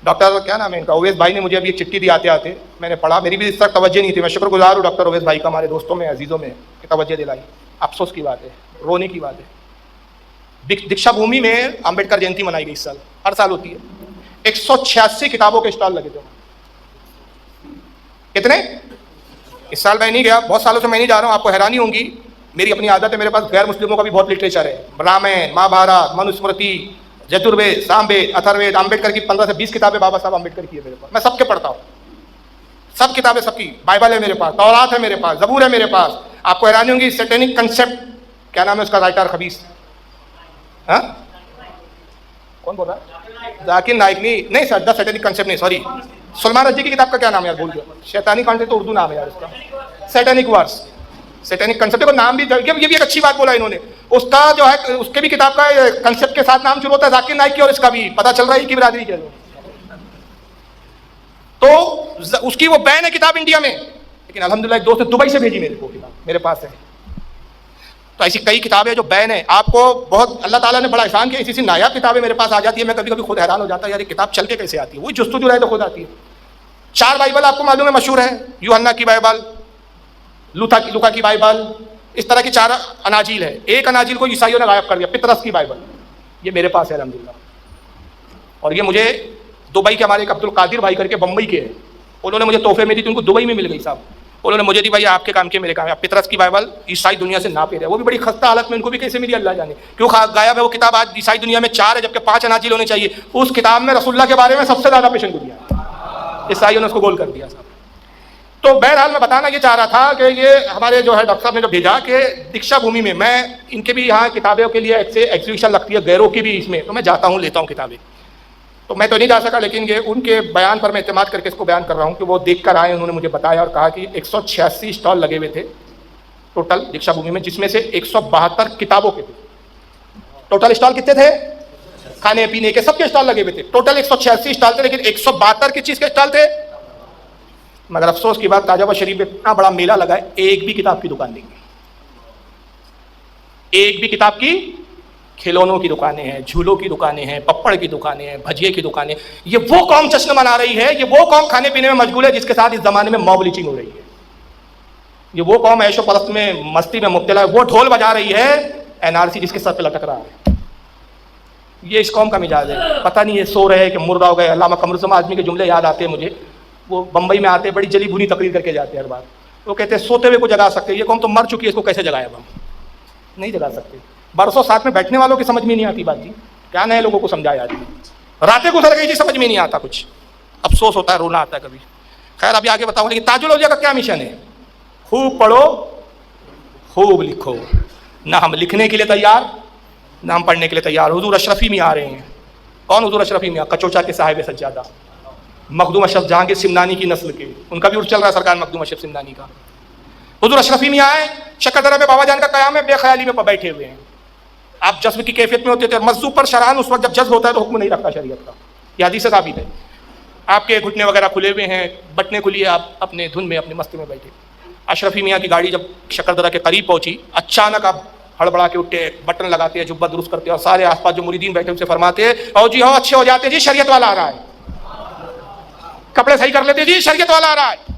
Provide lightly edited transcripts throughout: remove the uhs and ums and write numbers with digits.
Doctor کیا نام ہے ان کا، اویس بھائی نے مجھے ابھی ایک چٹھی دی آتے آتے، میں نے پڑھا، میری بھی اس طرح توجہ نہیں تھی، میں شکر گزار ہوں ڈاکٹر اویس بھائی کا، ہمارے دوستوں میں عزیزوں میں کہ توجہ دلائی. افسوس کی بات ہے، رونے کی بات ہے. دیکشا بھومی میں امبیڈکر جینتی منائی گئی اس سال، ہر سال ہوتی ہے. 186 کتابوں کے اسٹال لگے تھے. کتنے؟ اس سال میں نہیں گیا، بہت سالوں سے میں نہیں جا رہا ہوں، آپ کو حیرانی ہوں گی. میری اپنی عادت ہے، میرے پاس غیر مسلموں کا بھی بہت لٹریچر ہے، رامائن، مہا بھارت، منوسمرتی، جتروید، ساموید، اتھروید، امبیڈکر کی 15 سے 20 کتابیں بابا صاحب امبیڈکر کی ہے میرے پاس، میں سب کے پڑھتا ہوں، سب کتابیں سب کی. بائبل ہے میرے پاس، تورات ہے میرے پاس، زبور ہے میرے پاس. آپ کو حیرانی ہوں گی، سیٹینک کنسپٹ، کیا نام ہے اس کا رائٹر خبیث، ہاں کون بول رہا ہے؟ ذاکر نائک نہیں سر، دا سیٹینک کنسپٹ نہیں، سوری، سلمان رضی کی کتاب کا کیا نام ہے یار، بھول گیا. شیطانی کانٹے تو اردو نام ہے یار اس کا، سیٹینک ورس، سیٹینک کنسپٹ کو نام بھی، یہ بھی ایک اچھی بات بولا انہوں نے. اس کا جو ہے، اس کے بھی کتاب کا کنسپٹ کے ساتھ نام شروع ہوتا ہے ذاکر نائک کی، اور اس کا بھی پتہ چل رہا ہے کہ برادری کے لوگ. تو اس کی وہ بین ہے کتاب انڈیا میں، لیکن الحمدللہ ایک دوست نے دبئی سے بھیجی میرے کو کتاب، میرے پاس ہے. تو ایسی کئی کتابیں جو بین ہیں، آپ کو بہت اللہ تعالیٰ نے بڑا احسان کیا، ایسی نایاب کتابیں میرے پاس آ جاتی ہے، میں کبھی کبھی خود حیران ہو جاتا ہے یار یہ کتاب چل کے کیسے آتی ہے، وہی جستجو رہے تو خود آتی ہے. 4 بائبل آپ کو معلوم ہے مشہور ہے، یوحنا کی بائبل، لوکا کی بائبل، اس طرح کی 4 اناجیل ہے. ایک اناجیل کو عیسائیوں نے غائب کر دیا، پطرس کی بائبل، یہ میرے پاس ہے الحمدللہ. اور یہ مجھے دبئی کے ہمارے ایک عبد القادر بھائی کر کے بمبئی کے ہیں، انہوں نے مجھے تحفے میں دی تھی، ان کو دبئی میں مل گئی صاحب، انہوں نے مجھے دی بھائی آپ کے کام کے میرے کام ہے. پطرس کی بائبل عیسائی دنیا سے ناپے رہے، وہ بھی بڑی خستہ حالت میں، ان کو بھی کیسے ملی اللہ جانے، کیوں غائب ہے وہ کتاب. آج عیسائی دنیا میں 4 ہے جبکہ 5 اناجیل ہونے چاہیے. اس کتاب میں رسول اللہ کے بارے میں سب سے زیادہ پیشن گوئی ہے، عیسائیوں نے اس کو گول کر دیا صاحب. تو بہرحال میں بتانا یہ چاہ رہا تھا کہ یہ ہمارے جو ہے ڈاکٹر صاحب نے جو بھیجا کہ دیکشا بھومی میں ان کے بھی یہاں کتابوں کے لیے ایگزیبیشن لگتی ہے، غیروں کی بھی اس میں، تو میں جاتا ہوں، لیتا ہوں کتابیں. تو میں تو نہیں جا سکا، لیکن یہ ان کے بیان پر میں اعتماد کر کے اس کو بیان کر رہا ہوں کہ وہ دیکھ کر آئے، انہوں نے مجھے بتایا اور کہا کہ 186 اسٹال لگے ہوئے تھے ٹوٹل دیکشا بھومی میں، جس میں سے 172 کتابوں کے تھے. ٹوٹل اسٹال کتنے تھے؟ کھانے پینے کے سب کے اسٹال لگے ہوئے تھے. ٹوٹل 186 اسٹال تھے، لیکن 172 کس چیز کے اسٹال تھے؟ مگر افسوس کی بات، تاج آباد شریف میں اتنا بڑا میلہ لگا ہے، ایک بھی کتاب کی دکان نہیں، ایک بھی کتاب کی. کھلونوں کی دکانیں ہیں، جھولوں کی دکانیں ہیں، پپڑ کی دکانیں ہیں، بھجیے کی دکانیں. یہ وہ قوم جشن منا رہی ہے، یہ وہ قوم کھانے پینے میں مشغول ہے جس کے ساتھ اس زمانے میں موب لیچنگ ہو رہی ہے. یہ وہ قوم عیش و پرست میں، مستی میں مبتلا ہے، وہ ڈھول بجا رہی ہے NRC جس کے سر پہ لٹک رہا ہے. یہ اس قوم کا مزاج ہے. پتہ نہیں یہ سو رہے کہ مردہ ہو گئے. علامہ قمر الزمان اعظمی کے جملے یاد آتے ہیں مجھے، وہ بمبئی میں آتے بڑی جلی بھونی تقریر کر کے جاتے ہیں ہر بار. وہ کہتے ہیں سوتے ہوئے کو جگا سکتے، یہ قوم تو مر چکی ہے، اس کو کیسے جگایا؟ ہم نہیں جگا سکتے. برسوں ساتھ میں بیٹھنے والوں کی سمجھ میں نہیں آتی بات جی، کیا نئے لوگوں کو سمجھایا آدمی. راتیں گزر گئی جی، سمجھ میں نہیں آتا کچھ، افسوس ہوتا ہے، رونا آتا ہے کبھی. خیر ابھی آگے بتاؤں، لیکن تاج الاولیاء کا کیا مشن ہے؟ خوب پڑھو، خوب لکھو. نہ ہم لکھنے کے لیے تیار، نہ ہم پڑھنے کے لیے تیار. حضور اشرفی میں آ رہے ہیں. کون حضور اشرفی میں؟ کچوچا کے صاحب سجادہ، مخدوم اشرف جہانگیر سمنانی کی نسل کے، ان کا بھی عرص چل رہا ہے سرکار مخدوم اشرف سمنانی کا. حضور اشرفی میں آئے، شکردرہ میں بابا جان کا قیام ہے، بے خیالی میں بیٹھے ہوئے ہیں. آپ جذب کی کیفیت میں ہوتے تھے. مذہب پر شرعاً اس وقت جب جذب ہوتا ہے تو حکم نہیں رکھتا شریعت کا، یہ حدیث ثابت ہے. آپ کے گھٹنے وغیرہ کھلے ہوئے ہیں، بٹنے کھلی ہے، آپ اپنے دھن میں اپنے مستی میں بیٹھے. اشرفی میاں کی گاڑی جب شکردرہ کے قریب پہنچی، اچانک آپ ہڑبڑا کے اٹھے، بٹن لگاتے ہیں، جبہ درست کرتے ہیں، اور سارے آس پاس جو مریدین بیٹھے ان سے فرماتے ہیں او جی ہو اچھے ہو جاتے جی، شریعت والا آ رہا ہے. کپڑے صحیح کر لیتے جی، شریعت والا آ رہا ہے.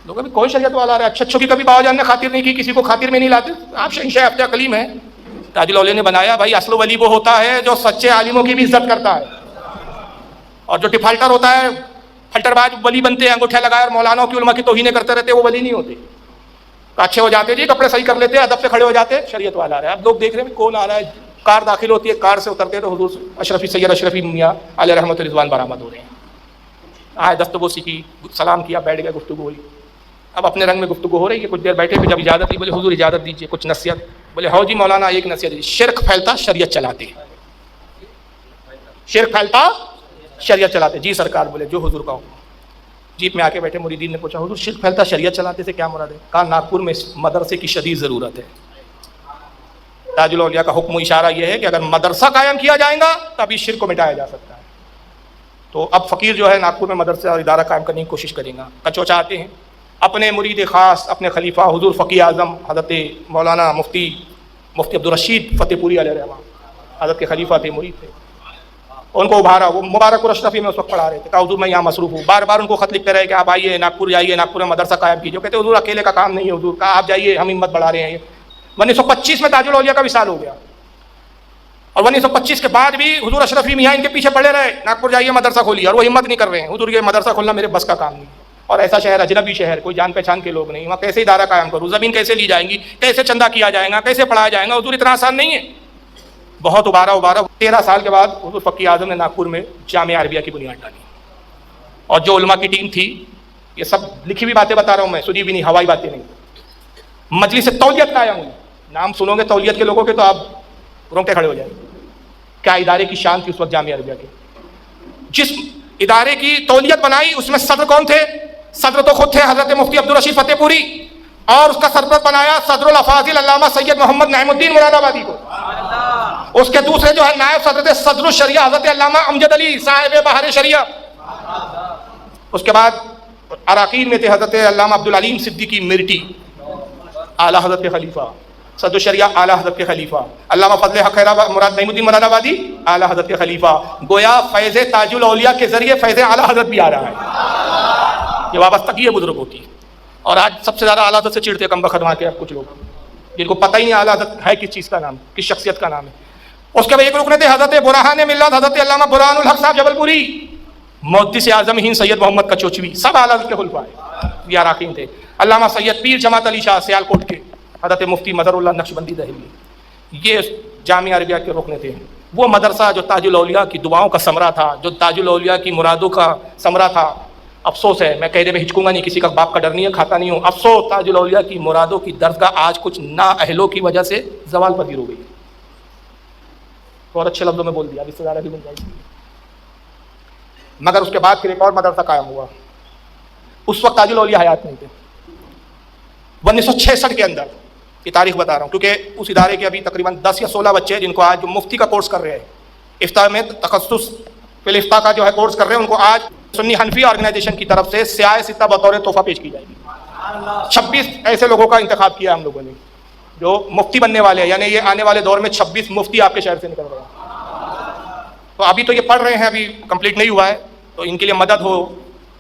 لوگ ابھی کون شریعت والا آ رہا ہے؟ اچھوں کی کبھی بابا جان نے خاطر نہیں کی، کسی کو خاطر میں نہیں لاتے. آپ شہنشاہ افتیاء کلیم ہیں. تاج الاولیاء نے بنایا بھائی، اصل ولی وہ ہوتا ہے جو سچے عالموں کی بھی عزت کرتا ہے، اور جو ڈیفالٹر ہوتا ہے، فلٹر باز ولی بنتے ہیں، انگوٹھے لگائے اور مولانوں کی علماء کی توہینیں کرتے رہتے، وہ ولی نہیں ہوتے. اچھے ہو جاتے جی، کپڑے صحیح کر لیتے، ادب سے کھڑے ہو جاتے، شریعت والا آ رہا ہے. اب لوگ دیکھ رہے ہیں کون آ رہا ہے. کار داخل ہوتی ہے، کار سے اترتے تو حضور اشرفی سید اشرفی میاں علیہ رحمۃ رضوان برآمد ہو رہے ہیں. آئے دستبوسی کی، سلام کیا، بیٹھ گئے، گفتگو ہوئی. اب اپنے رنگ میں گفتگو ہو رہی ہے. کچھ دیر بیٹھے پھر جب اجازت دی، بولے حضور اجازت دیجیے کچھ نصیحت. بولے ہاں جی مولانا ایک نصیحت دیجیے. شرک پھیلتا شریعت چلاتے، شرک پھیلتا شریعت چلاتے. جی سرکار. بولے جو حضور کا حکم. جیپ میں آ کے بیٹھے مریدین نے پوچھا حضور شرک پھیلتا شریعت چلاتے سے کیا مراد ہے؟ کہا ناگپور میں مدرسے کی شدید ضرورت ہے. تاج الاولیاء کا حکم و اشارہ یہ ہے کہ اگر مدرسہ قائم کیا جائے گا تبھی شرک کو مٹایا جا سکتا ہے. تو اب فقیر جو ہے ناگپور میں مدرسہ اور ادارہ قائم کرنے کی کوشش کریں گا. کچوچا آتے ہیں، اپنے مرید خاص، اپنے خلیفہ حضور فقیہ اعظم حضرت مولانا مفتی عبدالرشید فتح پوری علیہ الرحمہ، حضرت کے خلیفہ تھے، مرید تھے. ان کو ابھارا. وہ مبارک اشرفی میں اس وقت پڑھا رہے تھے. کہا حضور میں یہاں مصروف ہوں. بار بار ان کو خط لکھتے رہے کہ آپ آئیے ناگپور جائیے, ناگپور میں مدرسہ قائم کیجیے. کہتے حضور اکیلے کا کام نہیں ہے حضور. کہا آپ جائیے, ہم ہمت بڑھا رہے ہیں. 1925 میں تاج الاولیاء کا وصال ہو گیا, اور 1925 کے بعد بھی حضور اشرفی میاں ان کے پیچھے پڑے رہے, ناگپور جائیے مدرسہ کھولیے, اور وہ ہمت نہیں کر رہے ہیں. حضور یہ مدرسہ کھولنا میرے بس کا کام نہیں, اور ایسا شہر, اجنبی شہر, کوئی جان پہچان کے لوگ نہیں, وہاں کیسے ادارہ قائم کروں, زمین کیسے لی جائیں گی, کیسے چندہ کیا جائے گا, کیسے پڑھایا جائے گا. حضور اتنا آسان نہیں ہے. بہت ابھارا. 13 سال کے بعد حضور فقیہ اعظم نے ناگپور میں جامعہ عربیہ کی بنیاد ڈالی, اور جو علماء کی ٹیم تھی, یہ سب لکھی ہوئی باتیں بتا رہا ہوں میں, سنی بھی نہیں, ہوائی باتیں نہیں. مجلس تولیت قائم ہوئی. نام سنو گے تولیت کے لوگوں کے تو آپ رونگٹے کھڑے ہو جائیں. کیا ادارے کی شان تھی اس وقت جامعہ عربیہ کی. جس ادارے کی تولیت بنائی اس میں صدر کون تھے؟ صدر تو خود تھے حضرت مفتی عبدالرشید فتح پوری, اور اس کا سرپرست بنایا صدر الافاضل علامہ سید محمد نعیم الدین مراد آبادی کو. اس کے دوسرے جو ہے نائب صدر تھے صدر الشریعہ حضرت علامہ امجد علی صاحب بہار شریعہ. اس کے بعد اراکین میں تھے حضرت علامہ عبدالعلیم صدیقی مرٹی, اعلیٰ حضرت کے خلیفہ, صدر الشریعہ اعلیٰ حضرت کے خلیفہ, علامہ فضل حق مراد نعیم الدین مراد آبادی اعلیٰ حضرت کے خلیفہ. گویا فیض تاج الاولیاء کے ذریعے فیض اعلیٰ حضرت بھی آ رہا ہے. یہ وابستگی ہے بزرگوں کی. اور آج سب سے زیادہ اعلیٰ حضرت سے چڑھتے ہیں کم بخت وہاں کے کچھ لوگ, جن کو پتہ ہی نہیں اعلیٰ حضرت ہے کس چیز کا نام, کس شخصیت کا نام ہے. اس کے بعد ایک رکن تھے حضرت برہان ملت حضرت علامہ برہان الحق صاحب جبل پوری, محدث اعظم ہند سید محمد کچوچوی, سب اعلیٰ حضرت کے خلفاء ہیں, یہ اراکین تھے. علامہ سید پیر جماعت علی شاہ سیالکوٹ کے, حضرت مفتی مظہر اللہ نقشبندی دہلوی, یہ جامعہ عربیہ کے رکن تھے. وہ مدرسہ جو تاج الاولیاء کی دعاؤں کا ثمرہ تھا, جو تاج الاولیاء کی مرادوں کا ثمرہ تھا. افسوس ہے, میں کہنے میں ہچکوں گا نہیں, کسی کا باپ کا ڈر نہیں ہے, کھاتا نہیں ہوں. افسوس تاج الاولیاء کی مرادوں کی درسگاہ آج کچھ نااہلوں کی وجہ سے زوال پذیر ہو گئی. بہت اچھے لفظوں میں بول دیا, اب اس سے زیادہ بھی گنجائش نہیں. مگر اس کے بعد پھر ایک اور مدرسہ قائم ہوا. اس وقت تاج الاولیاء حیات نہیں تھے. 1966 کے اندر, یہ تاریخ بتا رہا ہوں کیونکہ اس ادارے کے ابھی تقریباً 10 یا 16 بچے جن کو آج جو مفتی کا کورس کر رہے ہیں, افتاء میں تخصص فی الافتاء کا جو ہے کورس کر رہے ہیں, ان کو آج سنی حنفی آرگنائزیشن کی طرف سے سیاہ ستہ بطور تحفہ پیش کی جائے گی. 26 ایسے لوگوں کا انتخاب کیا ہم لوگوں نے جو مفتی بننے والے ہیں, یعنی یہ آنے والے دور میں 26 مفتی آپ کے شہر سے نکل رہے ہیں. تو ابھی تو یہ پڑھ رہے ہیں, ابھی کمپلیٹ نہیں ہوا ہے, تو ان کے لیے مدد ہو,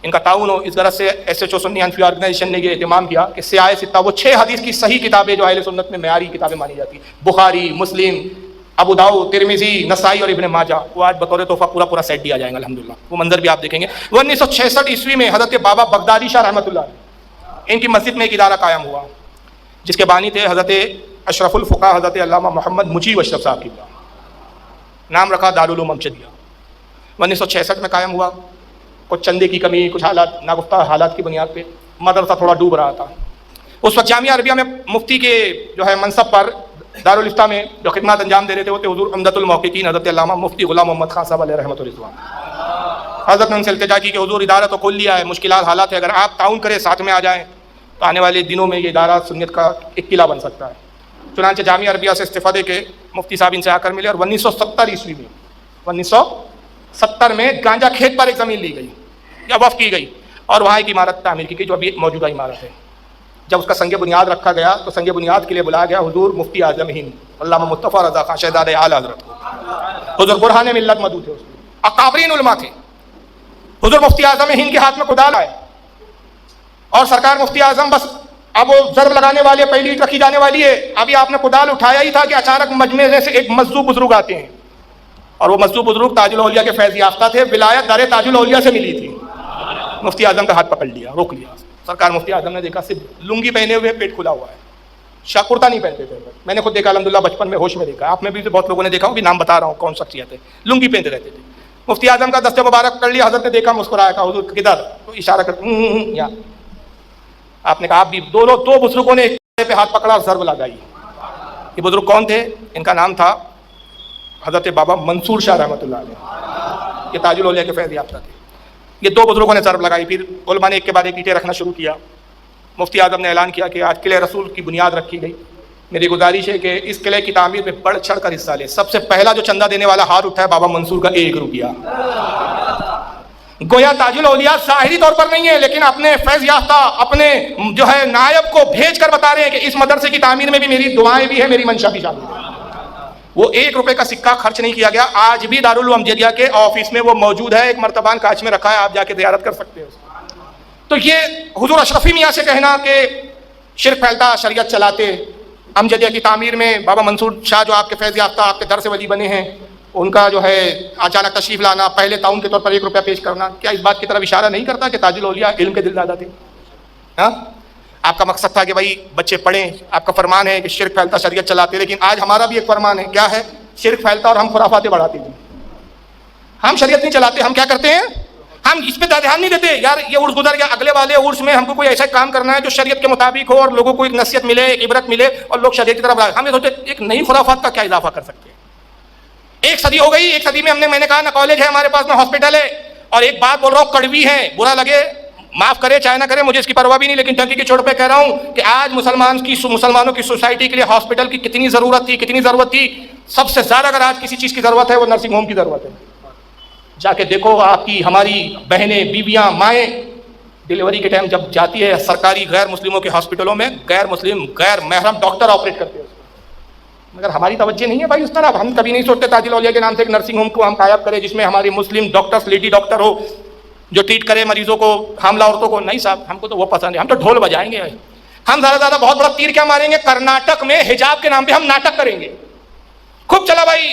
ان کا تعاون ہو. اس غرض سے ایس ایچ او سنی حنفی آرگنائزیشن نے یہ اہتمام کیا کہ سیاہ ستہ, وہ 6 حدیث کی صحیح کتابیں جو اہل سنت میں معیاری کتابیں مانی جاتی, بخاری, مسلم, ابو داؤد, ترمذی, نسائی اور ابن ماجہ, وہ آج بطور تحفہ پورا سیٹ دیا جائے گا الحمدللہ. وہ منظر بھی آپ دیکھیں گے. 1966 عیسوی میں حضرت بابا بغدادی شاہ رحمۃ اللہ علیہ, ان کی مسجد میں ایک ادارہ قائم ہوا جس کے بانی تھے حضرت اشرف الفقہ حضرت علامہ محمد مجیب اشرف صاحب کی. نام رکھا دارالعلوم امجدیہ. 1966 میں قائم ہوا. کچھ چندے کی کمی, کچھ حالات, ناگفتہ حالات کی بنیاد پہ مدرسہ تھوڑا ڈوب رہا تھا. اس وقت جامعہ عربیہ میں مفتی کے جو ہے منصب پر دارالفتہ میں جو خدمات انجام دے رہے تھے وہ تھے حضور عمدۃ المحققین حضرت علامہ مفتی غلام محمد خان صاحب علیہ رحمۃ الرضوان. حضرت نے ان سے التجا کی کہ حضور ادارہ تو کھول لیا ہے, مشکلات حالات ہے, اگر آپ تعاون کریں, ساتھ میں آ جائیں تو آنے والے دنوں میں یہ ادارہ سنت کا ایک قلعہ بن سکتا ہے. چنانچہ جامعہ عربیہ سے استفادے کے مفتی صاحب ان سے آ کر ملے, اور 1970 عیسوی میں 1970 میں گانجا کھیت پر ایک زمین لی گئی یا وقف کی گئی, اور وہاں ایک عمارت تعمیر کی گئی جو ابھی موجودہ عمارت ہے. جب اس کا سنگ بنیاد رکھا گیا تو سنگ بنیاد کے لیے بلایا گیا حضور مفتی اعظم ہند علامہ مصطفیٰ رضا خان شہزادہ اعلیٰ حضرت کو. حضور برہان ملت مدعو تھے, اس میں اکابرین علماء تھے. حضور مفتی اعظم ہند کے ہاتھ میں کدال آئے, اور سرکار مفتی اعظم بس اب وہ ضرب لگانے والے, پہلی اینٹ رکھی جانے والی ہے, ابھی آپ نے کدال اٹھایا ہی تھا کہ اچانک مجمع سے ایک مذہوب بزرگ آتے ہیں, اور وہ مذہوب بزرگ تاج الاولیاء کے فیض یافتہ تھے, ولایت دار تاج الاولیاء سے ملی تھی. مفتی اعظم کا ہاتھ پکڑ لیا, روک لیا. سرکار مفتی اعظم نے دیکھا صرف لنگی پہنے ہوئے, پیٹ کھلا ہوا ہے, کرتا نہیں پہنتے تھے. میں نے خود دیکھا الحمدللہ, بچپن میں ہوش میں دیکھا, آپ میں بھی بہت لوگوں نے دیکھا, بھی نام بتا رہا ہوں کون شخصیت ہے, لنگی پہنتے رہتے تھے. مفتی اعظم کا دست مبارک کر لیا, حضرت نے دیکھا, مسکرایا, کہا حضور کدھر, تو اشارہ کر یا آپ نے کہا. آپ بھی دو بزرگوں نے ایک پہ ہاتھ پکڑا اور ضرب لگائی. یہ بزرگ کون تھے؟ ان کا نام تھا حضرت بابا منصور شاہ رحمۃ اللہ علیہ, یہ تاج الاولیاء کے فیض یافتہ تھے. یہ دو بزرگوں نے ضرب لگائی. پھر علماء نے ایک کے بعد ایک اینٹیں رکھنا شروع کیا. مفتی اعظم نے اعلان کیا کہ آج قلعہ رسول کی بنیاد رکھی گئی. میری گزارش ہے کہ اس قلعے کی تعمیر میں بڑھ چڑھ کر حصہ لیں. سب سے پہلا جو چندہ دینے والا ہاتھ اٹھا ہے بابا منصور کا 1 روپیہ. گویا تاج الاولیاء ظاہری طور پر نہیں ہے, لیکن اپنے فیض یافتہ اپنے جو ہے نائب کو بھیج کر بتا رہے ہیں کہ اس مدرسے کی تعمیر میں بھی میری دعائیں بھی ہیں, میری منشا بھی شامل ہے. وہ 1 روپے کا سکہ خرچ نہیں کیا گیا. آج بھی دارالعلوم امجدیہ کے آفس میں وہ موجود ہے, ایک مرتبان کانچ میں رکھا ہے, آپ جا کے زیارت کر سکتے ہیں. تو یہ حضور اشرفی میاں سے کہنا کہ شرک پھیلتا شریعت چلاتے. امجدیہ کی تعمیر میں بابا منصور شاہ جو آپ کے فیض یافتہ آپ کے در سے ولی بنے ہیں, ان کا جو ہے اچانک تشریف لانا, پہلے تعاون کے طور پر 1 روپیہ پیش کرنا, کیا اس بات کی طرف اشارہ نہیں کرتا کہ تاج الاولیاء علم کے دلدادہ تھے؟ ہاں, آپ کا مقصد تھا کہ بھائی بچے پڑھیں, آپ کا فرمان ہے کہ شرک پھیلتا شریعت چلاتے. لیکن آج ہمارا بھی ایک فرمان ہے, کیا ہے؟ شرک پھیلتا اور ہم خرافاتیں بڑھاتے ہیں. ہم شریعت نہیں چلاتے, ہم کیا کرتے ہیں؟ ہم اس پہ دھیان نہیں دیتے. یار یہ عرس گزر گیا, اگلے والے عرس میں ہم کو کوئی ایسا کام کرنا ہے جو شریعت کے مطابق ہو اور لوگوں کو ایک نصیحت ملے, ایک عبرت ملے اور لوگ شریعت کی طرف آئے. ہم یہ سوچتے ایک نئی خرافات کا کیا اضافہ کر سکتے ہیں. 1 صدی ہو گئی, 1 صدی میں میں نے کہا نا کالج ہے ہمارے پاس, میں ہاسپٹل ہے, اور ایک بات بول رہا ہوں کڑوی ہے, برا لگے معاف کرے چاہے نہ کرے, مجھے اس کی پرواہ بھی نہیں, لیکن ٹنکی کے چھوڑ پہ کہہ رہا ہوں کہ آج مسلمانوں کی سوسائٹی کے لیے ہاسپٹل کی کتنی ضرورت تھی. سب سے زیادہ اگر آج کسی چیز کی ضرورت ہے وہ نرسنگ ہوم کی ضرورت ہے. جا کے دیکھو, آپ کی ہماری بہنیں, بیویاں, مائیں ڈلیوری کے ٹائم جب جاتی ہے سرکاری غیر مسلموں کے ہاسپٹلوں میں, غیر مسلم غیر محرم ڈاکٹر آپریٹ کرتے ہیں, مگر ہماری توجہ نہیں ہے بھائی اس طرح. ہم کبھی نہیں سوچتے تاج الاولیاء کے نام سے ایک نرسنگ ہوم کو ہم قائم کریں جس میں ہماری مسلم ڈاکٹرز, لیڈی ڈاکٹر ہو جو ٹریٹ کرے مریضوں کو, حاملہ عورتوں کو. نہیں صاحب, ہم کو تو وہ پسند ہے. ہم تو ڈھول بجائیں گے, ہم زیادہ بہت بڑا تیر کیا ماریں گے, کرناٹک میں حجاب کے نام پہ ہم ناٹک کریں گے. خوب چلا بھائی,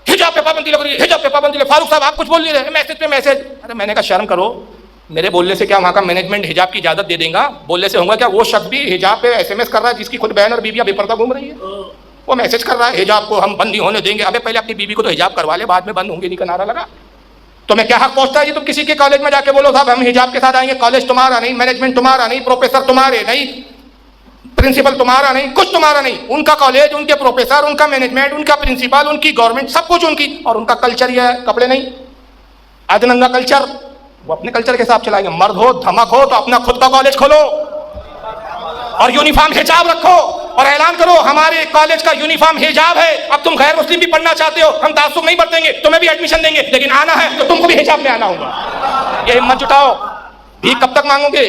حجاب پہ پابندی لگ رہی ہے, حجاب پہ پابندی. فاروق صاحب آپ کچھ بول نہیں رہے, میسج پہ میسج. ارے میں نے کہا شرم کرو, میرے بولنے سے کیا وہاں کا مینجمنٹ حجاب کی اجازت دے دے گا؟ بولنے سے ہوگا کیا؟ وہ شخص بھی حجاب پہ SMS کر رہا ہے جس کی خود بہن اور بیویاں بے پردہ گھوم رہی ہے, وہ میسج کر رہا ہے حجاب کو ہم بند نہیں ہونے دیں گے. ابے پہلے اپنی بیوی کو تو حجاب کروا لے, بعد میں بند ہوں گے نہیں کا نعرہ لگا. تو میں کیا حق پہنچتا ہے جی تم کسی کے کالج میں جا کے بولو صاحب ہم حجاب کے ساتھ آئیں گے. کالج تمہارا نہیں, مینجمنٹ تمہارا نہیں, پروفیسر تمہارے نہیں, پرنسپل تمہارا نہیں, کچھ تمہارا نہیں. ان کا کالج, ان کے پروفیسر, ان کا مینجمنٹ, ان کا پرنسپل, ان کی گورنمنٹ, سب کچھ ان کی. اور ان کا کلچر یہ ہے, کپڑے نہیں, ادننگا کلچر. وہ اپنے کلچر کے حساب چلائیں گے. مرد ہو, دھمک ہو تو اپنا خود کا کالج کھولو اور یونیفارم حجاب رکھو اور اعلان کرو ہمارے کالج کا یونیفارم حجاب ہے. اب تم غیر مسلم بھی پڑھنا چاہتے ہو, ہم تعصب نہیں برتیں گے, تمہیں بھی ایڈمیشن دیں گے, لیکن آنا ہے تو تم کو بھی حجاب میں آنا ہوگا. یہ ہمت جٹاؤ. بھی کب تک مانگو گے؟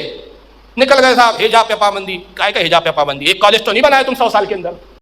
نکل گئے صاحب حجاب پہ پابندی. کائے کا حجاب پہ پابندی؟ ایک کالج تو نہیں بنایا تم 100 سال کے اندر.